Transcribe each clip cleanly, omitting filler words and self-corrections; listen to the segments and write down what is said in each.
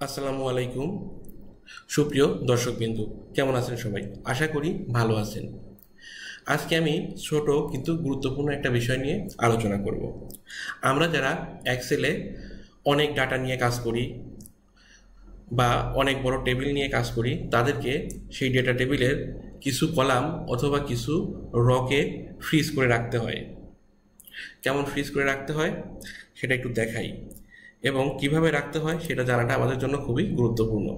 আসসালামু আলাইকুম। সুপ্রিয় দর্শকবিন্দু, কেমন আছেন সবাই? আশা করি ভালো আছেন। আজকে আমি ছোট কিন্তু গুরুত্বপূর্ণ একটা বিষয় নিয়ে আলোচনা করব। আমরা যারা এক্সেলে অনেক ডাটা নিয়ে কাজ করি বা অনেক বড় টেবিল নিয়ে কাজ করি, তাদেরকে সেই ডেটা টেবিলের কিছু কলাম অথবা কিছু রকে ফ্রিজ করে রাখতে হয়। কেমন ফ্রিজ করে রাখতে হয় সেটা একটু দেখাই, এবং কিভাবে রাখতে হয় সেটা জানাটা আমাদের জন্য খুবই গুরুত্বপূর্ণ।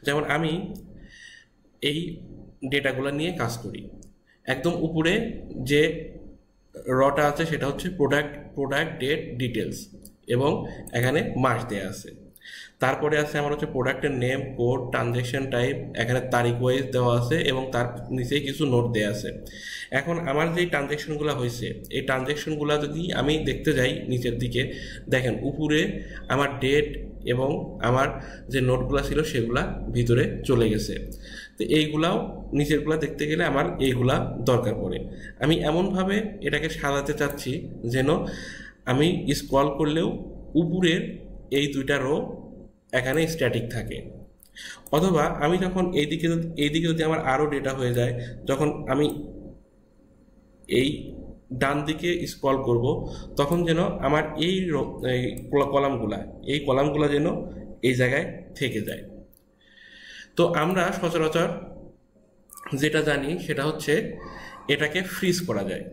যেমন আমি এই ডেটাগুলো নিয়ে কাজ করি। একদম উপরে যে রটা আছে সেটা হচ্ছে প্রোডাক্ট ডেট ডিটেলস, এবং এখানে মাস দেয়া আছে। তারপরে আছে আমার হচ্ছে প্রোডাক্টের নেম, কোড, ট্রানজ্যাকশন টাইপ, এখানে তারিখ ওয়াইজ দেওয়া আছে এবং তার নিচেই কিছু নোট দেওয়া আছে। এখন আমার যে ট্রানজ্যাকশনগুলো হয়েছে, এই ট্রানজ্যাকশনগুলো যদি আমি দেখতে যাই নিচের দিকে, দেখেন উপরে আমার ডেট এবং আমার যে নোটগুলো ছিল সেগুলা ভিতরে চলে গেছে। তো এইগুলাও নিচেরগুলা দেখতে গেলে আমার এইগুলা দরকার পড়ে। আমি এমনভাবে এটাকে সাজাতে চাচ্ছি যেন আমি স্ক্রল করলেও উপরের এই দুইটা রো এখানে স্ট্যাটিক থাকে। অথবা আমি যখন এইদিকে যদি আমার আরও ডেটা হয়ে যায়, যখন আমি এই ডান দিকে স্ক্রল করব, তখন যেন আমার এই কলামগুলা যেন এই জায়গায় থেকে যায়। তো আমরা সচরাচর যেটা জানি সেটা হচ্ছে এটাকে ফ্রিজ করা যায়।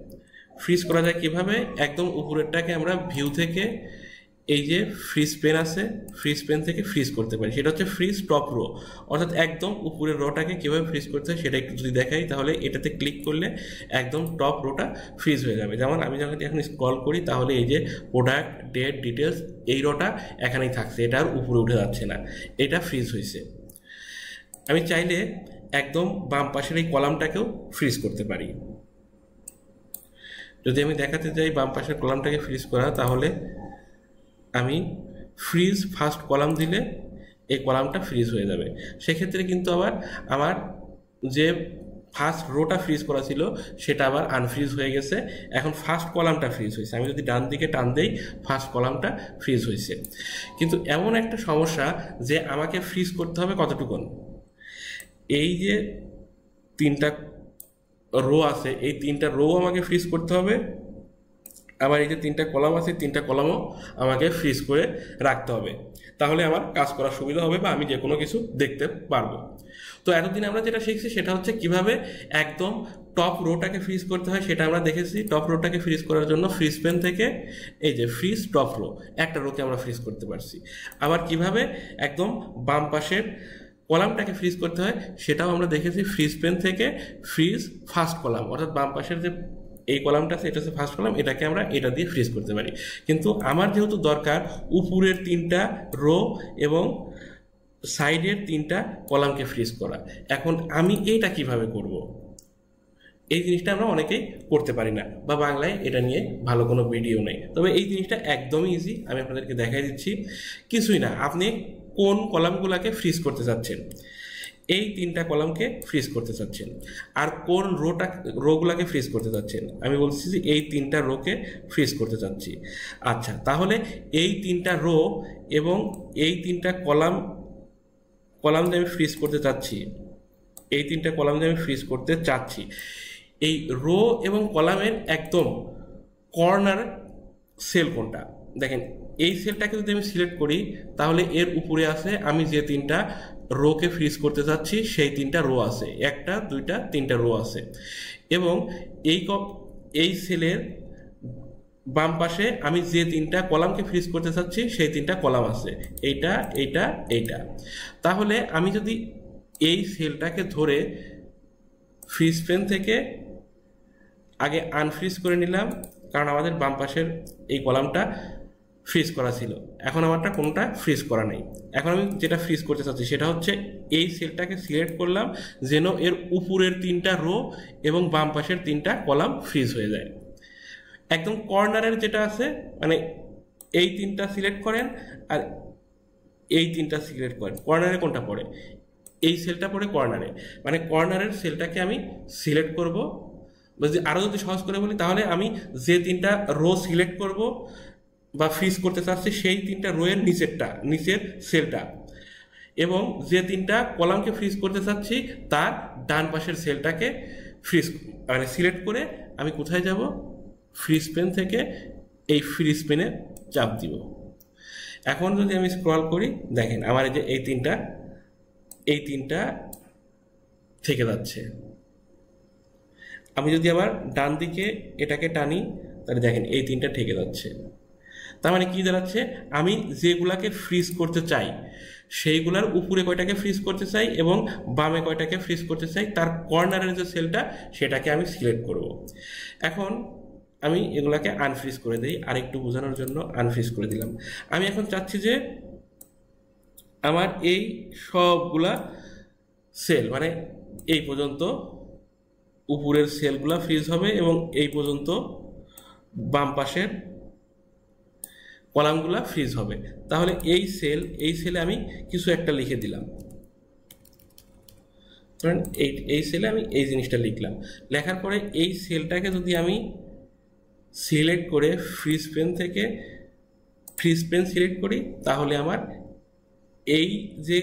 ফ্রিজ করা যায় কিভাবে? একদম উপরেরটাকে আমরা ভিউ থেকে এই যে ফ্রিজ পেন আছে, ফ্রিজ পেন থেকে ফ্রিজ করতে পারি। সেটা হচ্ছে ফ্রিজ টপ রো, অর্থাৎ একদম উপরের রোটাকে কীভাবে ফ্রিজ করতে হয় সেটা একটু যদি দেখাই, তাহলে এটাতে ক্লিক করলে একদম টপ রোটা ফ্রিজ হয়ে যাবে। যেমন আমি যখন এখন স্ক্রল করি, তাহলে এই যে প্রোডাক্ট ডেট ডিটেলস, এই রোটা এখানেই থাকছে, এটা আর উপরে উঠে যাচ্ছে না, এটা ফ্রিজ হয়েছে। আমি চাইলে একদম বাম পাশের এই কলামটাকেও ফ্রিজ করতে পারি। যদি আমি দেখাতে যাই বাম পাশের কলামটাকে ফ্রিজ করা, তাহলে আমি ফ্রিজ ফার্স্ট কলাম দিলে এই কলামটা ফ্রিজ হয়ে যাবে। সেক্ষেত্রে কিন্তু আবার আমার যে ফার্স্ট রোটা ফ্রিজ করা ছিল সেটা আবার আনফ্রিজ হয়ে গেছে, এখন ফার্স্ট কলামটা ফ্রিজ হয়েছে। আমি যদি ডান দিকে টান দেই, ফার্স্ট কলামটা ফ্রিজ হয়েছে। কিন্তু এমন একটা সমস্যা যে আমাকে ফ্রিজ করতে হবে কতটুকুন, এই যে তিনটা রো আছে, এই তিনটা রো আমাকে ফ্রিজ করতে হবে, আবার এই যে তিনটা কলাম আছে, তিনটা কলামও আমাকে ফ্রিজ করে রাখতে হবে। তাহলে আমার কাজ করার সুবিধা হবে বা আমি যে কোনো কিছু দেখতে পারবো। তো এতদিন আমরা যেটা শিখছি সেটা হচ্ছে কিভাবে একদম টপ রোটাকে ফ্রিজ করতে হয়, সেটা আমরা দেখেছি। টপ রোটাকে ফ্রিজ করার জন্য ফ্রিজ পেন থেকে এই যে ফ্রিজ টপ রো, একটা রোকে আমরা ফ্রিজ করতে পারছি। আবার কিভাবে একদম বাম পাশের কলামটাকে ফ্রিজ করতে হয় সেটাও আমরা দেখেছি, ফ্রিজ পেন থেকে ফ্রিজ ফার্স্ট কলাম, অর্থাৎ বাম পাশের যে এই কলামটা আছে এটা হচ্ছে ফার্স্ট কলাম, এটাকে আমরা এটা দিয়ে ফ্রিজ করতে পারি। কিন্তু আমার যেহেতু দরকার উপরের তিনটা রো এবং সাইডের তিনটা কলামকে ফ্রিজ করা, এখন আমি এইটা কিভাবে করব? এই জিনিসটা আমরা অনেকেই করতে পারি না, বা বাংলায় এটা নিয়ে ভালো কোনো ভিডিও নেই। তবে এই জিনিসটা একদমই ইজি, আমি আপনাদেরকে দেখাই দিচ্ছি। কিছুই না, আপনি কোন কলামগুলোকে ফ্রিজ করতে চাচ্ছেন, এই তিনটা কলামকে ফ্রিজ করতে চাচ্ছেন, আর কোন রোগুলাকে ফ্রিজ করতে চাচ্ছেন। আমি বলছি যে এই তিনটা রোকে ফ্রিজ করতে চাচ্ছি। আচ্ছা, তাহলে এই তিনটা রো এবং এই তিনটা কলাম যে আমি ফ্রিজ করতে চাচ্ছি, এই তিনটা কলাম যে আমি ফ্রিজ করতে চাচ্ছি, এই রো এবং কলামের একদম কর্নার সেল কোনটা? দেখেন, এই সেলটাকে যদি আমি সিলেক্ট করি, তাহলে এর উপরে আছে আমি যে তিনটা রোকে ফ্রিজ করতে চাচ্ছি সেই তিনটা রো আছে, একটা দুইটা তিনটা রো আছে। এবং এই সেলের বাম পাশে আমি যে তিনটা কলামকে ফ্রিজ করতে চাচ্ছি সেই তিনটা কলাম আছে, এইটা এইটা এইটা। তাহলে আমি যদি এই সেলটাকে ধরে ফ্রিজ পেন থেকে আগে আনফ্রিজ করে নিলাম, কারণ আমাদের বাম পাশের এই কলামটা ফ্রিজ করা ছিল, এখন আমারটা কোনটা ফ্রিজ করা নেই। এখন আমি যেটা ফ্রিজ করতে চাচ্ছি সেটা হচ্ছে এই সেলটাকে সিলেক্ট করলাম যেন এর উপরের তিনটা রো এবং বাম পাশের তিনটা কলাম ফ্রিজ হয়ে যায়। একদম কর্নারের যেটা আছে, মানে এই তিনটা সিলেক্ট করেন আর এই তিনটা সিলেক্ট করেন, কর্নারে কোনটা পড়ে? এই সেলটা পড়ে কর্নারে, মানে কর্নারের সেলটাকে আমি সিলেক্ট করব। আরও যদি সহজ করে বলি, তাহলে আমি যে তিনটা রো সিলেক্ট করব বা ফ্রিজ করতে চাচ্ছি সেই তিনটা রো এর নিচের সেলটা, এবং যে তিনটা কলামকে ফ্রিজ করতে চাচ্ছি তার ডান পাশের সেলটাকে ফ্রিজ মানে সিলেক্ট করে আমি কোথায় যাব, ফ্রিজ পেন থেকে এই ফ্রিজ পেনে চাপ দিব। এখন যদি আমি স্ক্রল করি দেখেন আমার এই যে এই তিনটা থেকে যাচ্ছে। আমি যদি আবার ডান দিকে এটাকে টানি তাহলে দেখেন এই তিনটা থেকে যাচ্ছে। তার মানে কি দাঁড়াচ্ছে, আমি যেগুলাকে ফ্রিজ করতে চাই সেইগুলার উপরে কয়টাকে ফ্রিজ করতে চাই এবং বামে কয়টাকে ফ্রিজ করতে চাই, তার কর্নারের যে সেলটা সেটাকে আমি সিলেক্ট করব। এখন আমি এগুলাকে আনফ্রিজ করে দিই, আরেকটু বোঝানোর জন্য আনফ্রিজ করে দিলাম। আমি এখন চাচ্ছি যে আমার এই সবগুলা সেল মানে এই পর্যন্ত উপরের সেলগুলা ফ্রিজ হবে এবং এই পর্যন্ত বাম পাশের কলামগুলা ফ্রিজ হবে। তাহলে এই সেলে আমি কিছু একটা লিখে দিলাম, ধরেন এই সেলে আমি এই জিনিসটা লিখলাম। লেখার পরে এই সেলটাকে যদি আমি সিলেক্ট করে ফ্রিজ পেন থেকে ফ্রিজ পেন সিলেক্ট করি তাহলে আমার এই যে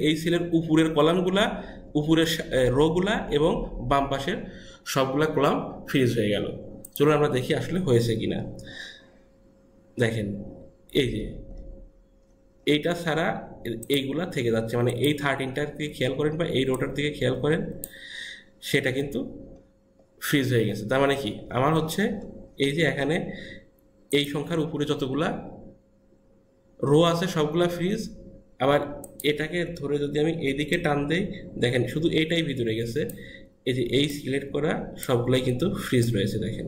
এই সেলের উপরের কলামগুলা, উপরের রোগুলা এবং বাম পাশের সবগুলা কলাম ফ্রিজ হয়ে গেল। চলুন আমরা দেখি আসলে হয়েছে কিনা। দেখেন এই যে এইটা ছাড়া এইগুলা থেকে যাচ্ছে, মানে এই 13টার দিকে খেয়াল করেন বা এই রোটার দিকে খেয়াল করেন, সেটা কিন্তু ফ্রিজ হয়ে গেছে। তার মানে কি আমার হচ্ছে এই যে এখানে এই সংখ্যার উপরে যতগুলা রো আছে সবগুলা ফ্রিজ। আবার এটাকে ধরে যদি আমি এইদিকে টান দেই দেখেন শুধু এইটাই ভিতরে গেছে, এই যে এই সিলেক্ট করা সবগুলাই কিন্তু ফ্রিজ রয়েছে। দেখেন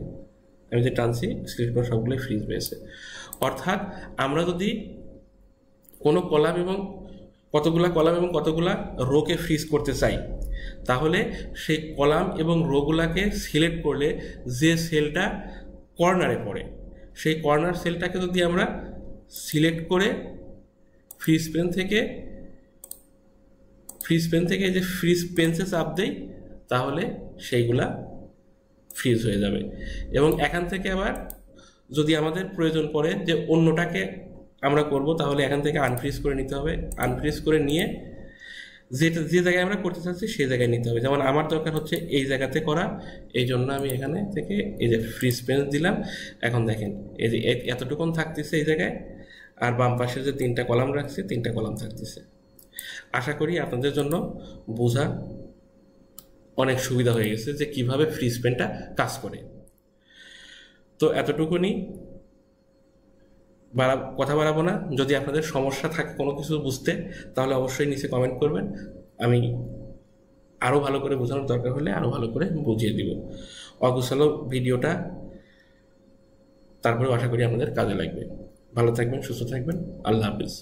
আমি যে টানছি সিলেক্ট করা সবগুলোই ফ্রিজ রয়েছে। অর্থাৎ আমরা যদি কোনো কলাম এবং কতগুলা রোকে ফ্রিজ করতে চাই তাহলে সেই কলাম এবং রোগুলাকে সিলেক্ট করলে যে সেলটা কর্নারে পড়ে সেই কর্নার সেলটাকে যদি আমরা সিলেক্ট করে ফ্রিজ পেন থেকে যে ফ্রিজ পেন্সে চাপ দেই তাহলে সেইগুলা ফ্রিজ হয়ে যাবে। এবং এখান থেকে আবার যদি আমাদের প্রয়োজন পড়ে যে অন্যটাকে আমরা করব তাহলে এখান থেকে আনফ্রিজ করে নিতে হবে। আনফ্রিজ করে নিয়ে যে জায়গায় আমরা করতে চাচ্ছি সেই জায়গায় নিতে হবে। যেমন আমার দরকার হচ্ছে এই জায়গাতে করা, এই জন্য আমি এখানে থেকে এই যে ফ্রিজ পেন দিলাম। এখন দেখেন এই যে এতটুকুন থাকতেছে এই জায়গায়, আর বাম পাশে যে তিনটা কলাম রাখছি তিনটা কলাম থাকতেছে। আশা করি আপনাদের জন্য বোঝা অনেক সুবিধা হয়ে গেছে যে কিভাবে ফ্রিজ পেনটা কাজ করে। তো এতটুকুনি, কথা বাড়াবো না। যদি আপনাদের সমস্যা থাকে কোনো কিছু বুঝতে তাহলে অবশ্যই নিচে কমেন্ট করবেন, আমি আরও ভালো করে বোঝানোর দরকার হলে আরও ভালো করে বুঝিয়ে দিব। অগোছালো ভিডিওটা তারপরে আশা করি আপনাদের কাজে লাগবে। ভালো থাকবেন, সুস্থ থাকবেন, আল্লাহ হাফিজ।